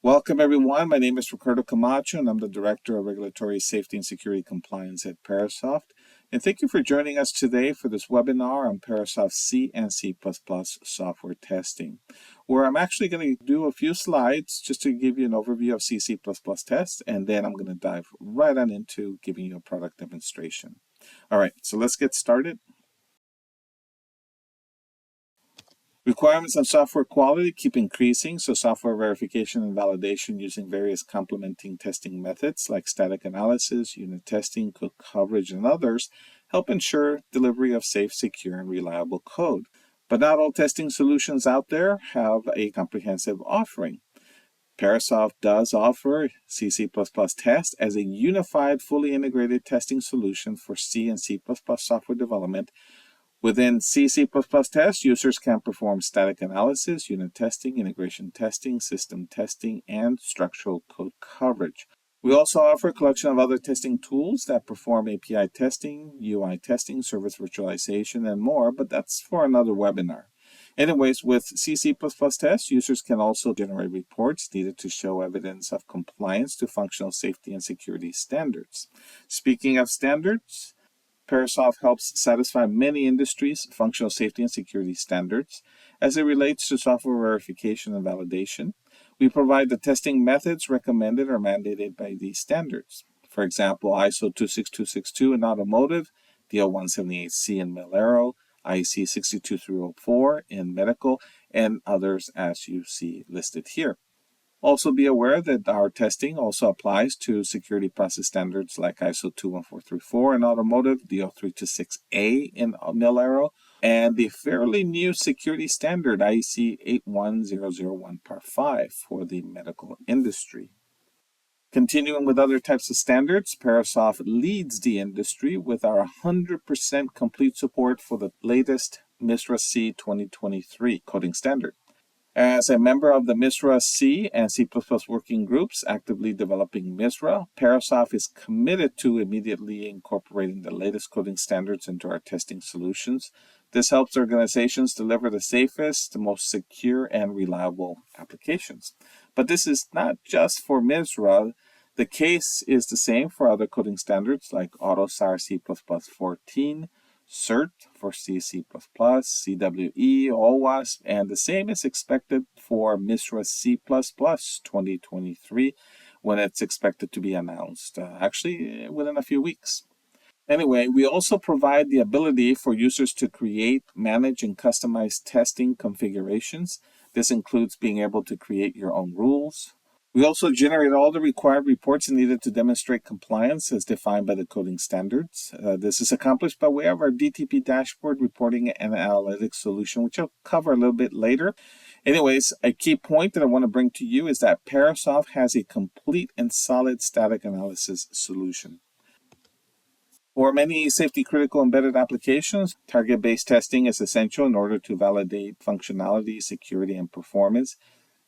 Welcome, everyone. My name is Ricardo Camacho, and I'm the Director of Regulatory Safety and Security Compliance at Parasoft. And thank you for joining us today for this webinar on Parasoft C and C++ software testing, where I'm actually going to do a few slides just to give you an overview of C++ tests, and then I'm going to dive right on into giving you a product demonstration. All right, so let's get started. Requirements on software quality keep increasing, so software verification and validation using various complementing testing methods like static analysis, unit testing, code coverage, and others help ensure delivery of safe, secure, and reliable code. But not all testing solutions out there have a comprehensive offering. Parasoft does offer C++ Test as a unified, fully integrated testing solution for C and C++ software development. Within C++ Test, users can perform static analysis, unit testing, integration testing, system testing, and structural code coverage. We also offer a collection of other testing tools that perform API testing, UI testing, service virtualization, and more, but that's for another webinar. Anyways, with C++ Test, users can also generate reports needed to show evidence of compliance to functional safety and security standards. Speaking of standards, Parasoft helps satisfy many industries' functional safety and security standards as it relates to software verification and validation. We provide the testing methods recommended or mandated by these standards. For example, ISO 26262 in Automotive, DL 178C in Mil-Aero, IEC 62304 in Medical, and others as you see listed here. Also be aware that our testing also applies to security process standards like ISO 21434 in Automotive, DO326A in Mil-Aero, and the fairly new security standard IEC 81001 Part 5 for the medical industry. Continuing with other types of standards, Parasoft leads the industry with our 100% complete support for the latest MISRA C 2023 coding standard. As a member of the MISRA C and C++ working groups actively developing MISRA, Parasoft is committed to immediately incorporating the latest coding standards into our testing solutions. This helps organizations deliver the safest, the most secure, and reliable applications. But this is not just for MISRA. The case is the same for other coding standards like AutoSAR C++ 14, CERT for C++, CWE, OWASP, and the same is expected for MISRA C++ 2023 when it's expected to be announced, actually within a few weeks. Anyway, we also provide the ability for users to create, manage, and customize testing configurations. This includes being able to create your own rules. We also generate all the required reports needed to demonstrate compliance as defined by the coding standards. This is accomplished by way of our DTP dashboard reporting and analytics solution, which I'll cover a little bit later. Anyways, a key point that I want to bring to you is that Parasoft has a complete and solid static analysis solution. For many safety-critical embedded applications, target-based testing is essential in order to validate functionality, security, and performance.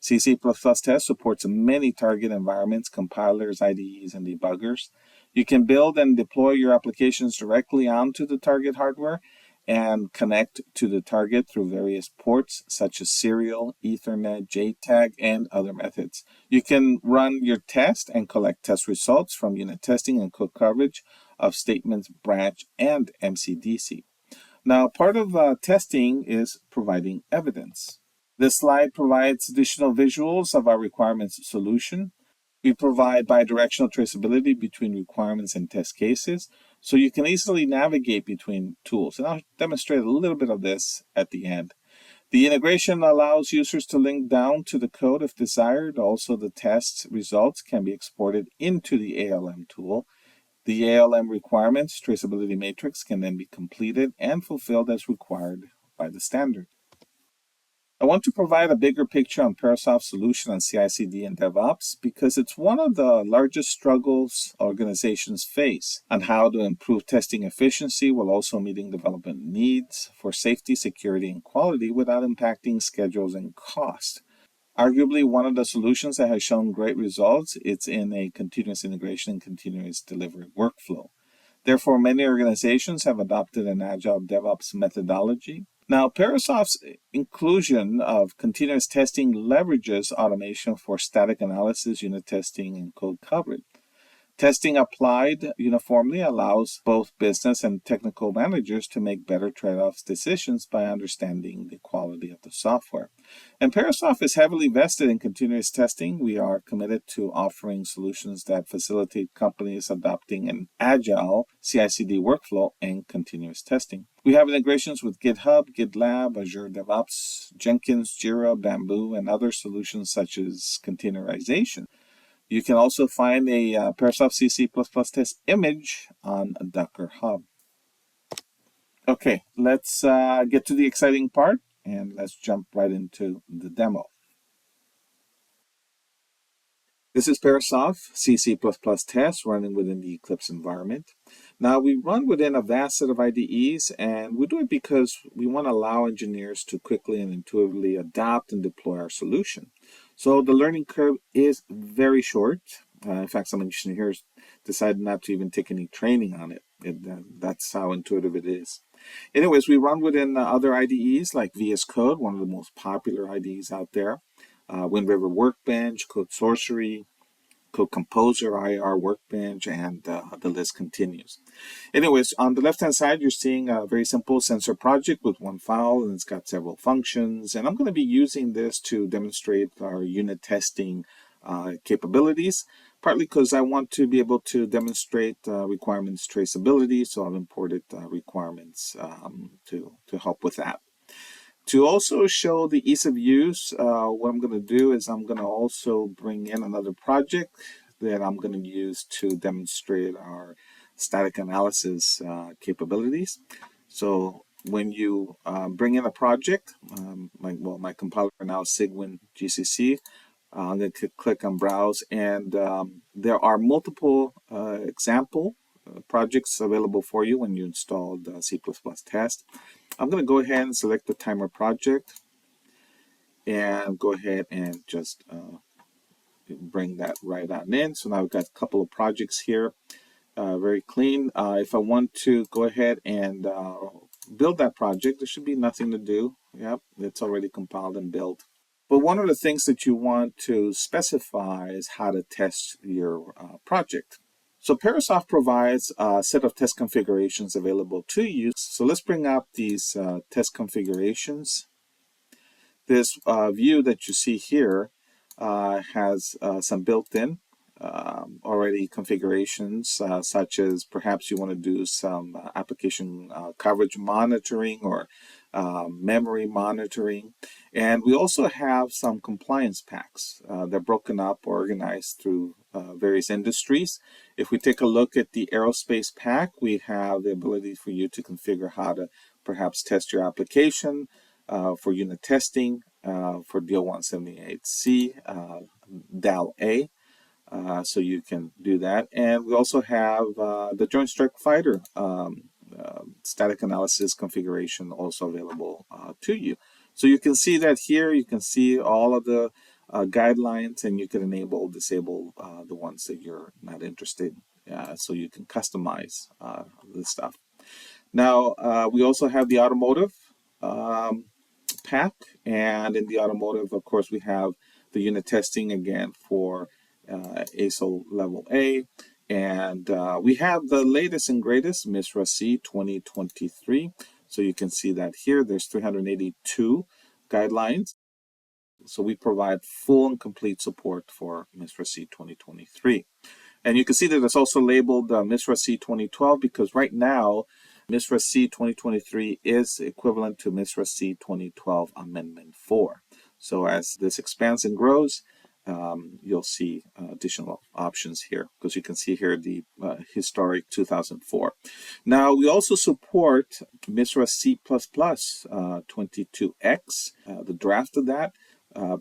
C++ Test supports many target environments, compilers, IDEs, and debuggers. You can build and deploy your applications directly onto the target hardware and connect to the target through various ports such as serial, Ethernet, JTAG, and other methods. You can run your test and collect test results from unit testing and code coverage of statements, branch, and MCDC. Now, part of testing is providing evidence. This slide provides additional visuals of our requirements solution. We provide bidirectional traceability between requirements and test cases, so you can easily navigate between tools. And I'll demonstrate a little bit of this at the end. The integration allows users to link down to the code if desired. Also, the test results can be exported into the ALM tool. The ALM requirements traceability matrix can then be completed and fulfilled as required by the standard. I want to provide a bigger picture on Parasoft's solution on CI/CD and DevOps because it's one of the largest struggles organizations face on how to improve testing efficiency while also meeting development needs for safety, security, and quality without impacting schedules and cost. Arguably, one of the solutions that has shown great results is in a continuous integration and continuous delivery workflow. Therefore, many organizations have adopted an agile DevOps methodology. Now, Parasoft's inclusion of continuous testing leverages automation for static analysis, unit testing, and code coverage. Testing applied uniformly allows both business and technical managers to make better trade-offs decisions by understanding the quality of the software. And Parasoft is heavily vested in continuous testing. We are committed to offering solutions that facilitate companies adopting an agile CI/CD workflow and continuous testing. We have integrations with GitHub, GitLab, Azure DevOps, Jenkins, Jira, Bamboo, and other solutions such as containerization. You can also find a Parasoft C++ test image on Docker Hub. Okay, let's get to the exciting part, and let's jump right into the demo. This is Parasoft C++ test running within the Eclipse environment. Now, we run within a vast set of IDEs, and we do it because we want to allow engineers to quickly and intuitively adopt and deploy our solution. So the learning curve is very short. In fact, some engineers decided not to even take any training on it. That's how intuitive it is. Anyways, we run within other IDEs like VS Code, one of the most popular IDEs out there. Wind River Workbench, Code Sorcery, Code Composer, IR Workbench, and the list continues. Anyways, on the left-hand side, you're seeing a very simple sensor project with one file, and it's got several functions. And I'm going to be using this to demonstrate our unit testing capabilities, partly because I want to be able to demonstrate requirements traceability, so I've imported requirements to help with that. To also show the ease of use, what I'm going to do is I'm going to also bring in another project that I'm going to use to demonstrate our static analysis capabilities. So when you bring in a project, my compiler now is Sigwin GCC. I'm going to click on Browse, and there are multiple example projects available for you when you install the C++ test. I'm going to go ahead and select the timer project and go ahead and just bring that right on in. So now we've got a couple of projects here, very clean. If I want to go ahead and build that project, there should be nothing to do. Yep, it's already compiled and built. But one of the things that you want to specify is how to test your project. So Parasoft provides a set of test configurations available to you. So let's bring up these test configurations. This view that you see here has some built-in already configurations, such as perhaps you want to do some application coverage monitoring or memory monitoring. And we also have some compliance packs. They're broken up, organized through various industries. If we take a look at the Aerospace pack, we have the ability for you to configure how to perhaps test your application for unit testing, for DO 178C, DAL-A. So you can do that. And we also have the Joint Strike Fighter static analysis configuration also available to you. So you can see that here. You can see all of the guidelines, and you can enable, disable the ones that you're not interested in. So you can customize this stuff. Now, we also have the Automotive pack. And in the Automotive, of course, we have the unit testing again for ASIL level A, and we have the latest and greatest MISRA C 2023. So you can see that here there's 382 guidelines. So we provide full and complete support for MISRA C 2023. And you can see that it's also labeled MISRA C 2012 because right now MISRA C 2023 is equivalent to MISRA C 2012 Amendment 4. So as this expands and grows, you'll see additional options here, because you can see here the historic 2004. Now, we also support MISRA C++ 22X, the draft of that.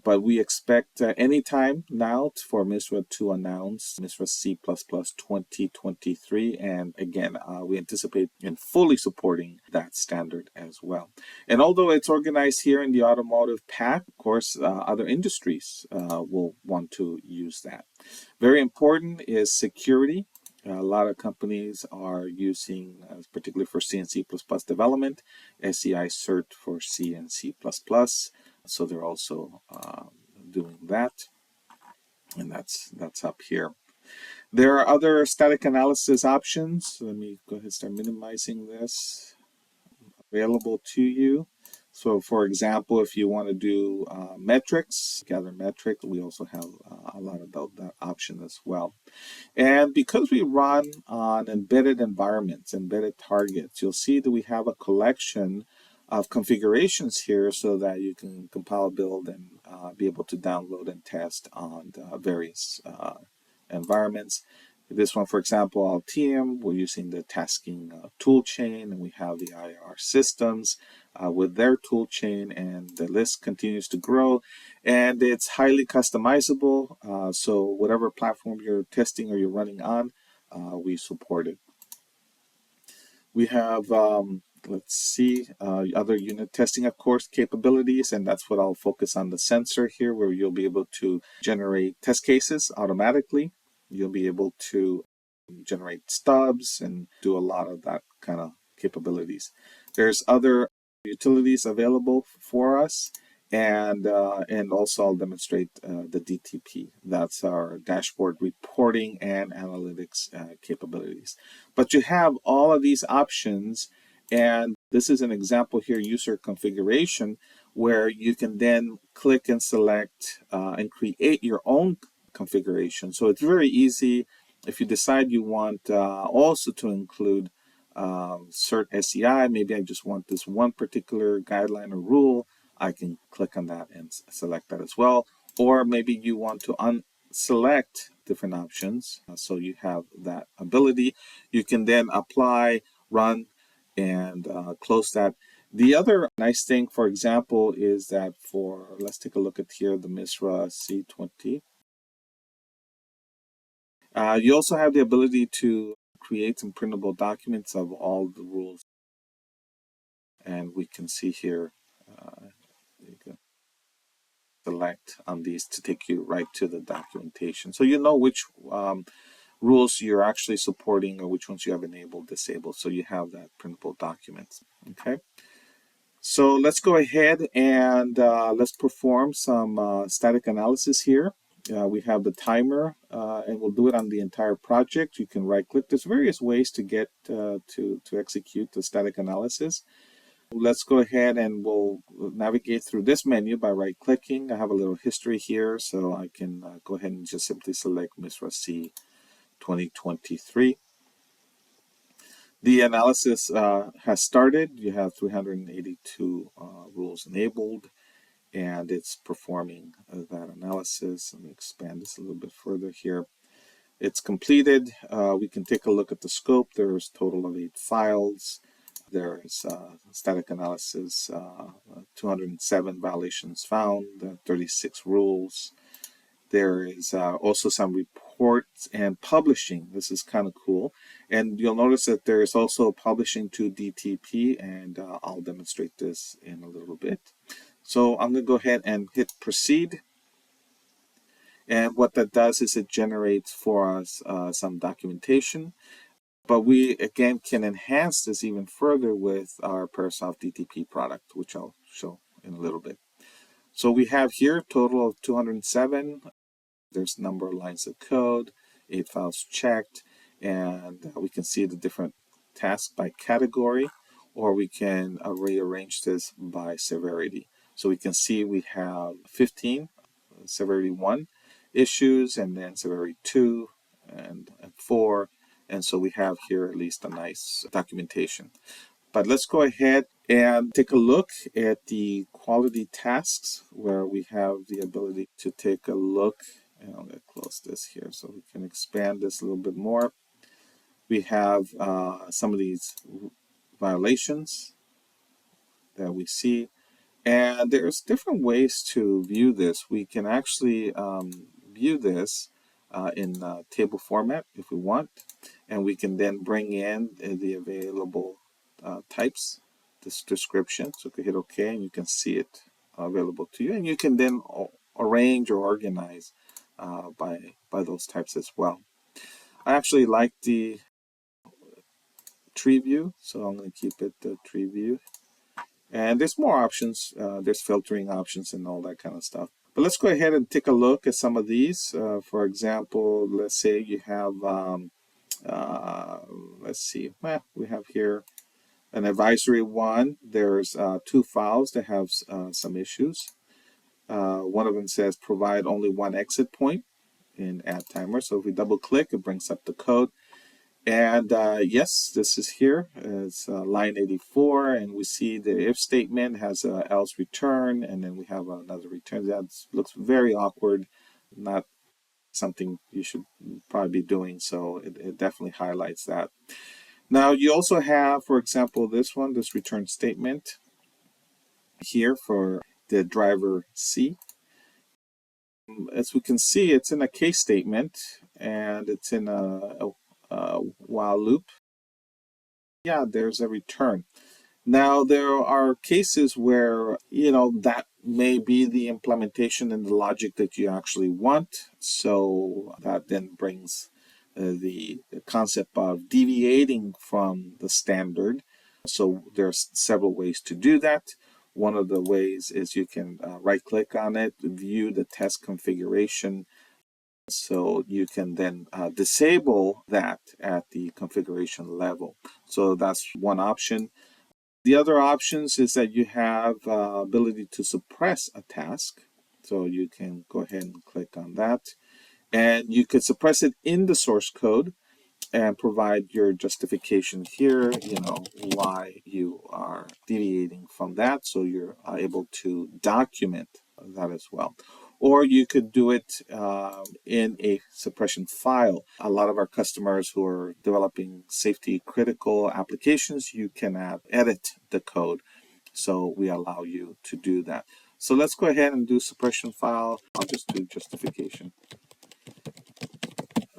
But we expect any time now for MISRA to announce MISRA C++ 2023. And again, we anticipate in fully supporting that standard as well. And although it's organized here in the Automotive pack, of course, other industries will want to use that. Very important is security. A lot of companies are using, particularly for C and C++ development, SEI cert for C and C++. So they're also doing that, and that's up here. There are other static analysis options. Let me go ahead and start minimizing this. Available to you. So for example, if you want to do metrics, gather metric, we also have a lot about that option as well. And because we run on embedded environments, embedded targets, you'll see that we have a collection of configurations here so that you can compile, build, and be able to download and test on various environments. This one, for example, Altium, we're using the tasking tool chain, and we have the IR systems with their tool chain, and the list continues to grow, and it's highly customizable. So whatever platform you're testing or you're running on, we support it. We have, let's see, other unit testing, of course, capabilities, and that's what I'll focus on the sensor here, where you'll be able to generate test cases automatically. You'll be able to generate stubs and do a lot of that kind of capabilities. There's other utilities available for us, and also I'll demonstrate the DTP. That's our dashboard reporting and analytics capabilities. But you have all of these options, and this is an example here, user configuration, where you can then click and select and create your own configuration. So it's very easy. If you decide you want also to include cert SEI, maybe I just want this one particular guideline or rule, I can click on that and select that as well. Or maybe you want to unselect different options, so you have that ability. You can then apply, run, and close that. The other nice thing, for example, is that let's take a look at here, the MISRA C20. You also have the ability to create some printable documents of all the rules. And we can see here, you can select on these to take you right to the documentation. So you know which rules you're actually supporting or which ones you have enabled, disabled. So you have that printable documents. Okay. So let's go ahead and let's perform some static analysis here. We have the timer, and we'll do it on the entire project. You can right-click. There's various ways to get to execute the static analysis. Let's go ahead and we'll navigate through this menu by right-clicking. I have a little history here, so I can go ahead and just simply select MISRA C 2023. The analysis has started. You have 382 rules enabled, and it's performing that analysis. Let me expand this a little bit further here. It's completed. We can take a look at the scope. There's a total of 8 files. There's static analysis, 207 violations found, 36 rules. There is also some reports and publishing. This is kind of cool. And you'll notice that there is also publishing to DTP, and I'll demonstrate this in a little bit. So I'm going to go ahead and hit proceed. And what that does is it generates for us some documentation. But we, again, can enhance this even further with our Parasoft DTP product, which I'll show in a little bit. So we have here a total of 207. There's a number of lines of code, 8 files checked, and we can see the different tasks by category, or we can rearrange this by severity. So we can see we have 15, severity 1 issues, and then severity 2 and 4. And so we have here at least a nice documentation. But let's go ahead and take a look at the quality tasks, where we have the ability to take a look. And I'm going to close this here so we can expand this a little bit more. We have some of these violations that we see. And there's different ways to view this. We can actually view this in table format if we want. And we can then bring in the available types, this description. So you can hit OK, and you can see it available to you. And you can then arrange or organize by those types as well. I actually like the tree view, so I'm going to keep it the tree view. And there's more options. There's filtering options and all that kind of stuff. But let's go ahead and take a look at some of these. For example, let's say you have, uh, let's see, we have here an advisory one. There's two files that have some issues. One of them says provide only one exit point in add timer. So if we double click, it brings up the code. And yes, this is here. It's line 84, and we see the if statement has a else return, and then we have another return. That looks very awkward, not something you should probably be doing. So it definitely highlights that. Now you also have, for example, this return statement here for the driver C. As we can see, it's in a case statement, and it's in a while loop. Yeah, there's a return. Now, there are cases where, that may be the implementation and the logic that you actually want. So that then brings the concept of deviating from the standard. So there's several ways to do that. One of the ways is you can right click on it, view the test configuration. So you can then disable that at the configuration level. So that's one option. The other options is that you have ability to suppress a task. So you can go ahead and click on that. And you could suppress it in the source code and provide your justification here, why you are deviating from that. So you're able to document that as well. Or you could do it in a suppression file. A lot of our customers who are developing safety critical applications, you can edit the code. So we allow you to do that. So let's go ahead and do suppression file. I'll just do justification.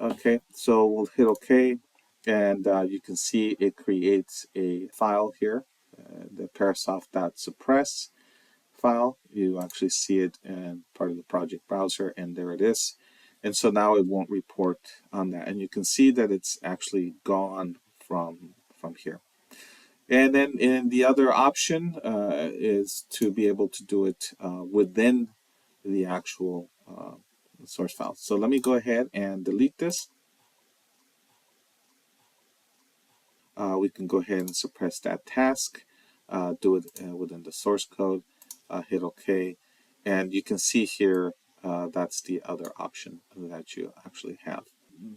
Okay, so we'll hit OK, and you can see it creates a file here, the parasoft.suppress file. You actually see it in part of the project browser, and there it is. And so now it won't report on that, and you can see that it's actually gone from here. And then in the other option is to be able to do it within the actual source file. So let me go ahead and delete this. We can go ahead and suppress that task, do it within the source code, hit OK. And you can see here that's the other option that you actually have.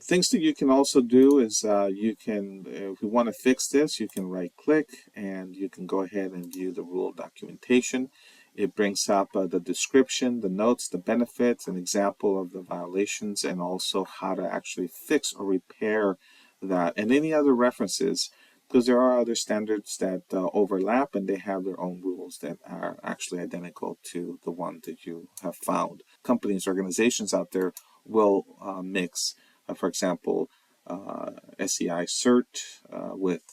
Things that you can also do is you can, if you want to fix this, you can right click and you can go ahead and view the rule documentation. It brings up the description, the notes, the benefits, an example of the violations, and also how to actually fix or repair that, and any other references, because there are other standards that overlap and they have their own rules that are actually identical to the one that you have found. Companies, organizations out there will mix, for example, SEI CERT with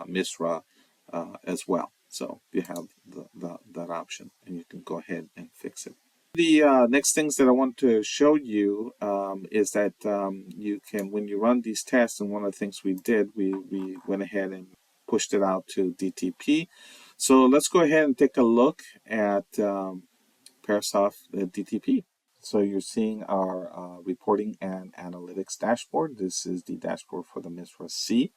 MISRA as well. So you have that option, and you can go ahead and fix it. The next things that I want to show you is that you can, when you run these tests, and one of the things we did, we went ahead and pushed it out to DTP. So let's go ahead and take a look at Parasoft DTP. So you're seeing our reporting and analytics dashboard. This is the dashboard for the MISRA C.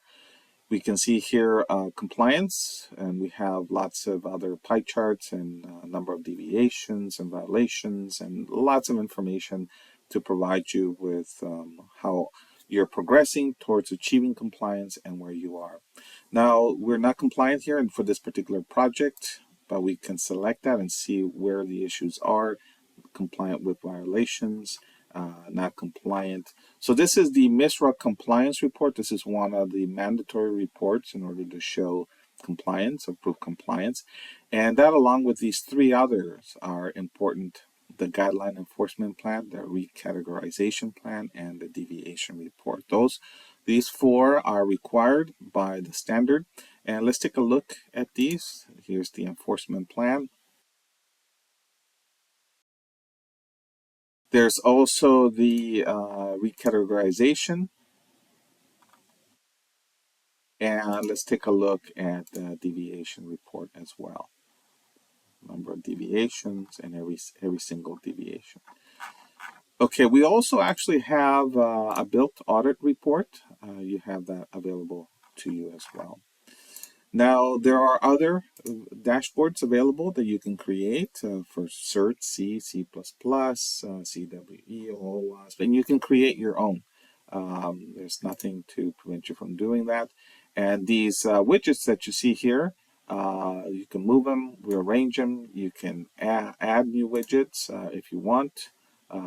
We can see here compliance, and we have lots of other pie charts and a number of deviations and violations and lots of information to provide you with how you're progressing towards achieving compliance and where you are. Now, we're not compliant here and for this particular project, but we can select that and see where the issues are, compliant with violations, not compliant. So this is the MISRA compliance report. This is one of the mandatory reports in order to show compliance or prove compliance. And that, along with these three others, are important: the guideline enforcement plan, the recategorization plan, and the deviation report. These four are required by the standard. And let's take a look at these. Here's the enforcement plan. There's also the recategorization. And let's take a look at the deviation report as well. Number of deviations and every single deviation. Okay, we also actually have a built audit report. You have that available to you as well. Now, there are other dashboards available that you can create for Cert, C, C++, CWE, OWASP, and you can create your own. There's nothing to prevent you from doing that. And these widgets that you see here, you can move them, rearrange them, you can add new widgets if you want.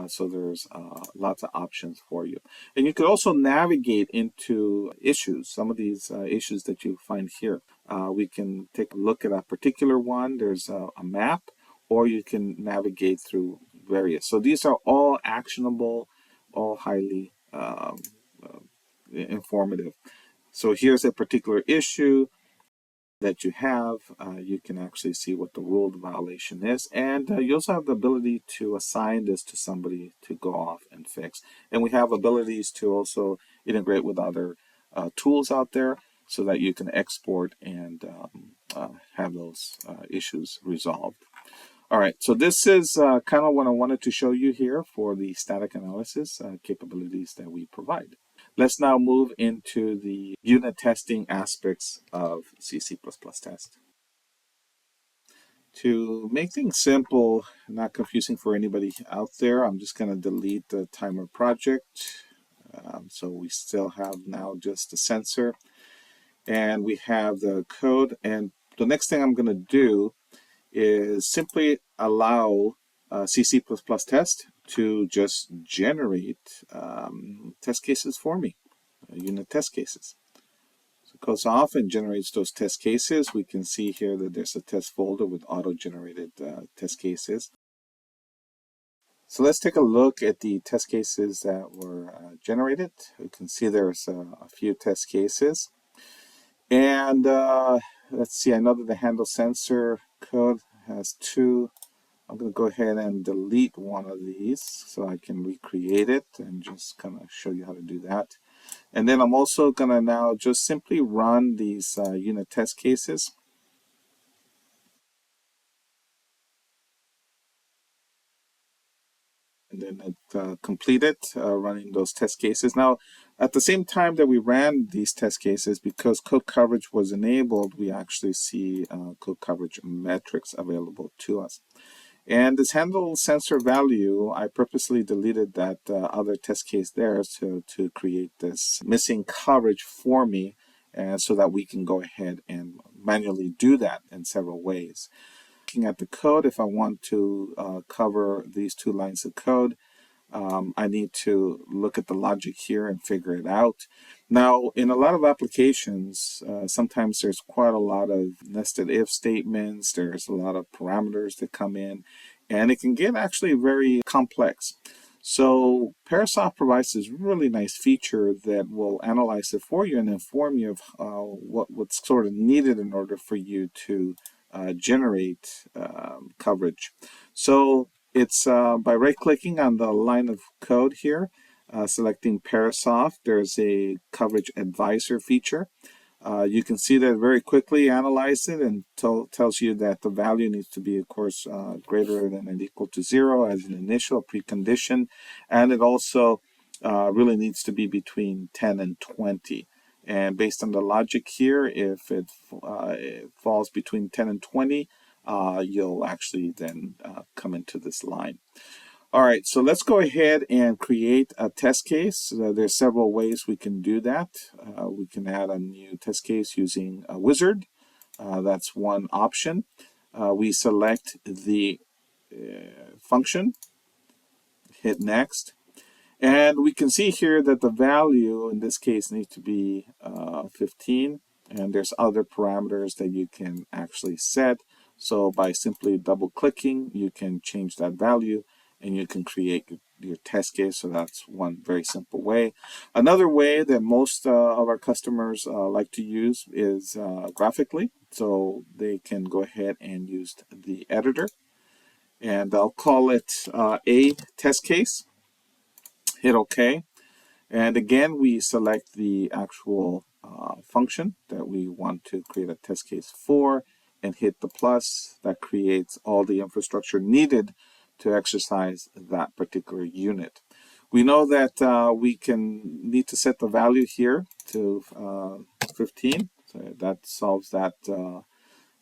So there's lots of options for you. And you could also navigate into issues, some of these issues that you find here. We can take a look at a particular one. There's a map, or you can navigate through various. So these are all actionable, all highly informative. So here's a particular issue that you have. You can actually see what the ruled violation is, and you also have the ability to assign this to somebody to go off and fix. And we have abilities to also integrate with other tools out there so that you can export and have those issues resolved. All right, so this is kind of what I wanted to show you here for the static analysis capabilities that we provide. Let's now move into the unit testing aspects of C++ test. To make things simple, not confusing for anybody out there, I'm just going to delete the timer project. So we still have now just the sensor, and we have the code. And the next thing I'm going to do is simply allow C++ test to just generate test cases for me, unit test cases. So it goes off and generates those test cases. We can see here that there's a test folder with auto-generated test cases. So let's take a look at the test cases that were generated. We can see there's a few test cases. And let's see, I know that the handle sensor code has two. I'm going to go ahead and delete one of these so I can recreate it and just kind of show you how to do that. And then I'm also going to now just simply run these unit test cases. And then it completed running those test cases. Now, at the same time that we ran these test cases, because code coverage was enabled, we actually see code coverage metrics available to us. And this handle sensor value, I purposely deleted that other test case there to create this missing coverage for me, and so that we can go ahead and manually do that in several ways. Looking at the code, if I want to cover these two lines of code, I need to look at the logic here and figure it out. Now, in a lot of applications, sometimes there's quite a lot of nested if statements, there's a lot of parameters that come in, and it can get actually very complex. So Parasoft provides this really nice feature that will analyze it for you and inform you of what's sort of needed in order for you to generate coverage. So it's by right-clicking on the line of code here, selecting Parasoft. There's a coverage advisor feature. You can see that very quickly analyze it and tells you that the value needs to be, of course, greater than and equal to 0 as an initial precondition. And it also really needs to be between 10 and 20. And based on the logic here, if it falls between 10 and 20, you'll actually then come into this line. All right, so let's go ahead and create a test case. There's several ways we can do that. We can add a new test case using a wizard. That's one option. We select the function, hit next. And we can see here that the value in this case needs to be 15, and there's other parameters that you can actually set. So by simply double clicking, you can change that value and you can create your test case. So that's one very simple way. Another way that most of our customers like to use is graphically. So they can go ahead and use the editor, and I'll call it a test case. Hit OK. And again, we select the actual function that we want to create a test case for and hit the plus. That creates all the infrastructure needed to exercise that particular unit. We know that we need to set the value here to 15. So that solves that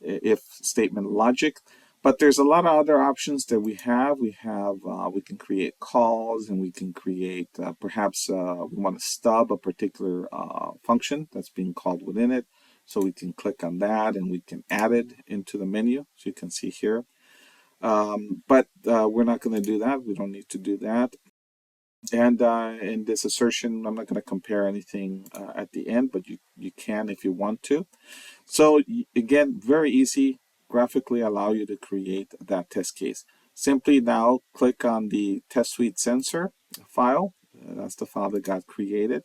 if statement logic. But there's a lot of other options that we have. We can create calls, and we can create perhaps we want to stub a particular function that's being called within it. So we can click on that and we can add it into the menu. So you can see here. But we're not going to do that. We don't need to do that. And in this assertion, I'm not going to compare anything at the end, but you can if you want to. So again, very easy, graphically allow you to create that test case. Simply now click on the test suite sensor file. That's the file that got created.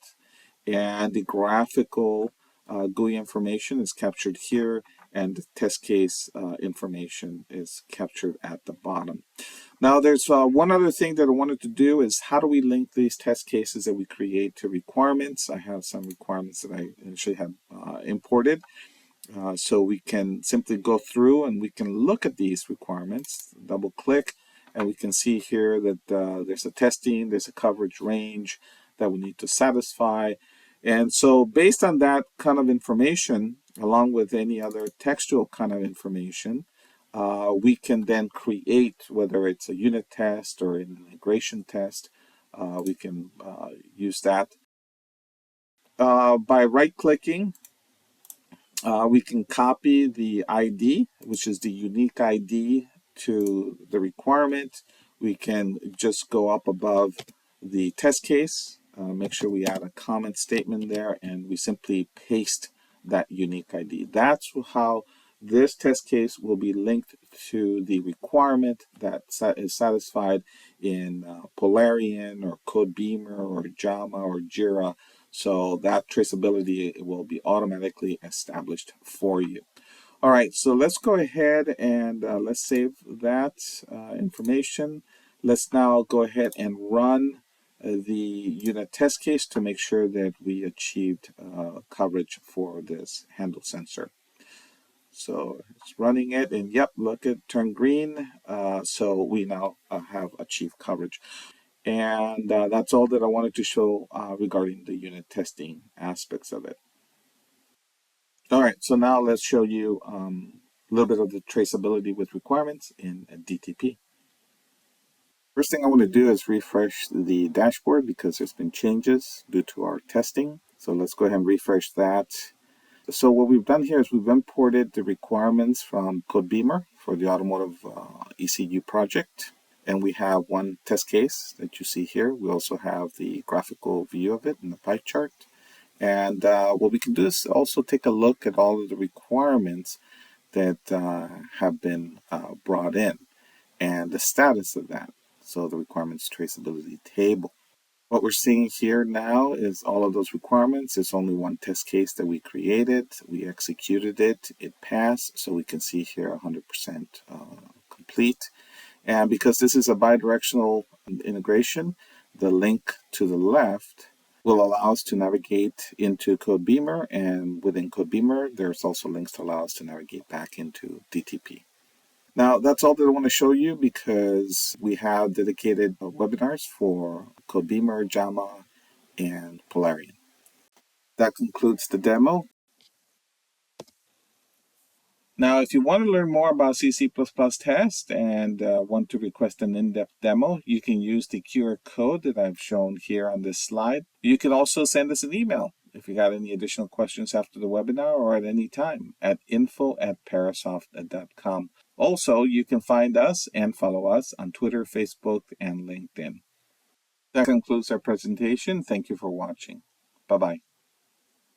And the graphical GUI information is captured here, and the test case information is captured at the bottom. Now, there's one other thing that I wanted to do is how do we link these test cases that we create to requirements? I have some requirements that I initially have imported. So we can simply go through and we can look at these requirements, double click, and we can see here that there's a testing, there's a coverage range that we need to satisfy. And so based on that kind of information, along with any other textual kind of information, we can then create, whether it's a unit test or an integration test, we can use that. By right-clicking, we can copy the ID, which is the unique ID to the requirement. We can just go up above the test case, make sure we add a comment statement there, and we simply paste that unique ID. That's how this test case will be linked to the requirement that is satisfied in Polarian or Codebeamer or JAMA or JIRA. So that traceability will be automatically established for you. All right, so let's go ahead and let's save that information. Let's now go ahead and run the unit test case to make sure that we achieved coverage for this handle sensor. So it's running it, and yep, look, it turned green. So we now have achieved coverage. And that's all that I wanted to show regarding the unit testing aspects of it. All right, so now let's show you a little bit of the traceability with requirements in DTP. First thing I want to do is refresh the dashboard because there's been changes due to our testing. So let's go ahead and refresh that. So what we've done here is we've imported the requirements from Codebeamer for the Automotive ECU project. And we have one test case that you see here. We also have the graphical view of it in the pie chart. And what we can do is also take a look at all of the requirements that have been brought in and the status of that. So the requirements traceability table. What we're seeing here now is all of those requirements. It's only one test case that we created. We executed it. It passed. So we can see here 100% complete. And because this is a bidirectional integration, the link to the left will allow us to navigate into Codebeamer. And within Codebeamer, there's also links to allow us to navigate back into DTP. Now, that's all that I want to show you because we have dedicated webinars for Codebeamer, JAMA, and Polarian. That concludes the demo. Now, if you want to learn more about C++ test and want to request an in-depth demo, you can use the QR code that I've shown here on this slide. You can also send us an email if you got any additional questions after the webinar or at any time at info@parasoft.com. Also, you can find us and follow us on Twitter, Facebook, and LinkedIn. That concludes our presentation. Thank you for watching. Bye-bye.